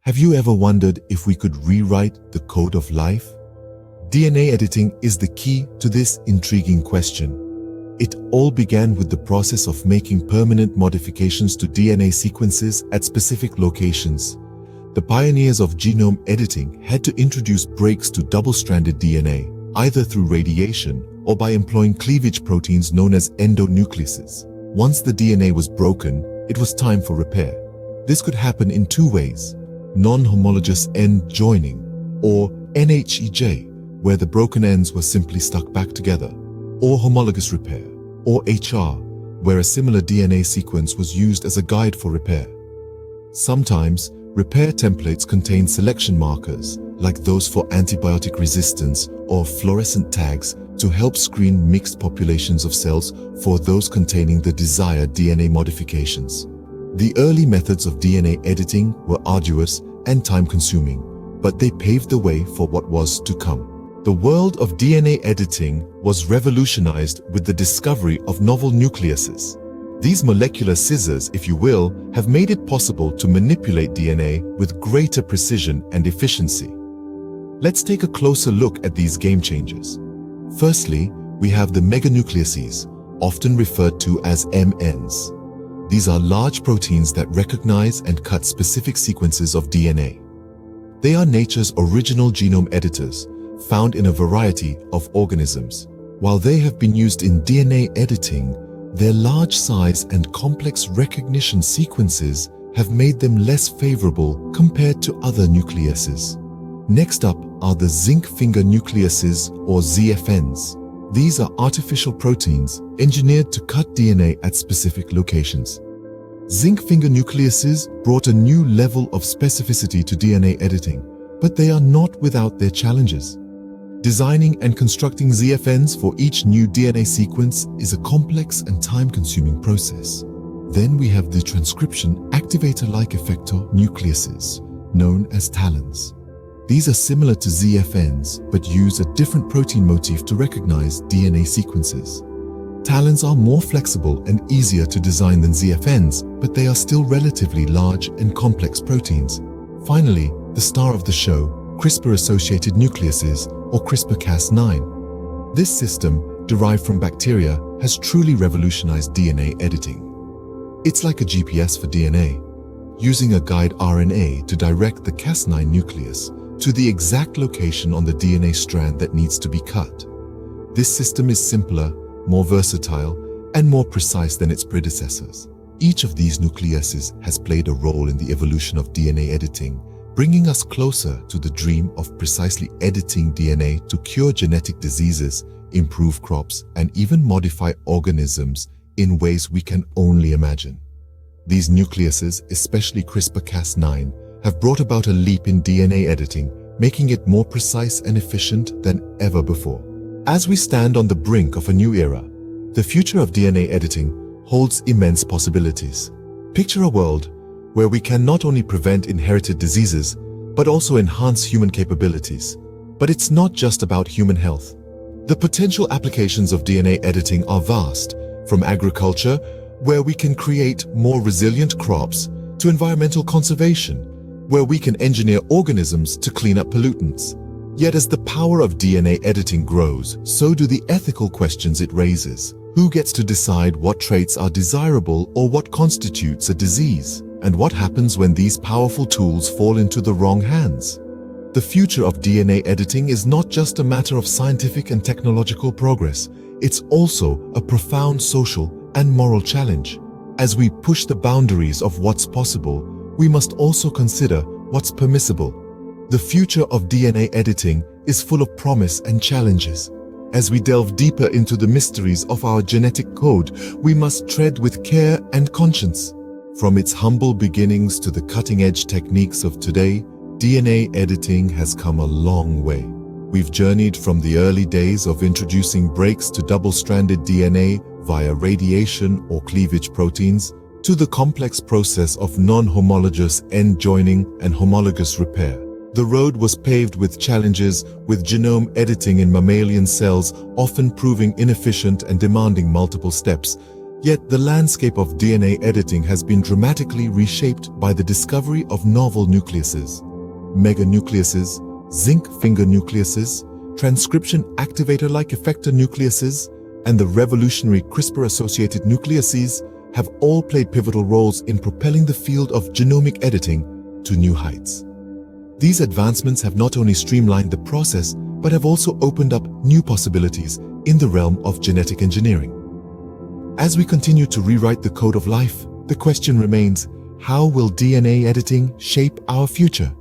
Have you ever wondered if we could rewrite the code of life? DNA editing is the key to this intriguing question. It all began with the process of making permanent modifications to DNA sequences at specific locations. The pioneers of genome editing had to introduce breaks to double-stranded DNA, either through radiation or by employing cleavage proteins known as endonucleases. Once the DNA was broken, it was time for repair. This could happen in two ways: non-homologous end joining, or NHEJ, where the broken ends were simply stuck back together, or homologous repair, or HR, where a similar DNA sequence was used as a guide for repair. Sometimes, repair templates contain selection markers, like those for antibiotic resistance or fluorescent tags, to help screen mixed populations of cells for those containing the desired DNA modifications. The early methods of DNA editing were arduous and time-consuming, but they paved the way for what was to come. The world of DNA editing was revolutionized with the discovery of novel nucleases. These molecular scissors, if you will, have made it possible to manipulate DNA with greater precision and efficiency. Let's take a closer look at these game changers. Firstly, we have the meganucleases, often referred to as MNs. These are large proteins that recognize and cut specific sequences of DNA. They are nature's original genome editors, found in a variety of organisms. While they have been used in DNA editing, their large size and complex recognition sequences have made them less favorable compared to other nucleases. Next up are the zinc finger nucleases, or ZFNs. These are artificial proteins engineered to cut DNA at specific locations. Zinc finger nucleases brought a new level of specificity to DNA editing, but they are not without their challenges. Designing and constructing ZFNs for each new DNA sequence is a complex and time-consuming process. Then we have the transcription activator-like effector nucleases, known as TALENs. These are similar to ZFNs, but use a different protein motif to recognize DNA sequences. TALENs are more flexible and easier to design than ZFNs, but they are still relatively large and complex proteins. Finally, the star of the show, CRISPR-associated nucleases, or CRISPR-Cas9. This system, derived from bacteria, has truly revolutionized DNA editing. It's like a GPS for DNA, using a guide RNA to direct the Cas9 nucleus to the exact location on the DNA strand that needs to be cut. This system is simpler, more versatile, and more precise than its predecessors. Each of these nucleases has played a role in the evolution of DNA editing, bringing us closer to the dream of precisely editing DNA to cure genetic diseases, improve crops, and even modify organisms in ways we can only imagine. These nucleases, especially CRISPR-Cas9, have brought about a leap in DNA editing, making it more precise and efficient than ever before. As we stand on the brink of a new era, the future of DNA editing holds immense possibilities. Picture a world where we can not only prevent inherited diseases, but also enhance human capabilities. But it's not just about human health. The potential applications of DNA editing are vast, from agriculture, where we can create more resilient crops, to environmental conservation, where we can engineer organisms to clean up pollutants. Yet as the power of DNA editing grows, so do the ethical questions it raises. Who gets to decide what traits are desirable or what constitutes a disease? And what happens when these powerful tools fall into the wrong hands? The future of DNA editing is not just a matter of scientific and technological progress, it's also a profound social and moral challenge. As we push the boundaries of what's possible, we must also consider what's permissible. The future of DNA editing is full of promise and challenges. As we delve deeper into the mysteries of our genetic code, we must tread with care and conscience. From its humble beginnings to the cutting-edge techniques of today, DNA editing has come a long way. We've journeyed from the early days of introducing breaks to double-stranded DNA via radiation or cleavage proteins, to the complex process of non-homologous end joining and homologous repair. The road was paved with challenges, with genome editing in mammalian cells often proving inefficient and demanding multiple steps. Yet the landscape of DNA editing has been dramatically reshaped by the discovery of novel nucleases, meganucleases, zinc finger nucleases, transcription activator-like effector nucleases, and the revolutionary CRISPR-associated nucleases have all played pivotal roles in propelling the field of genomic editing to new heights. These advancements have not only streamlined the process, but have also opened up new possibilities in the realm of genetic engineering. As we continue to rewrite the code of life, the question remains, how will DNA editing shape our future?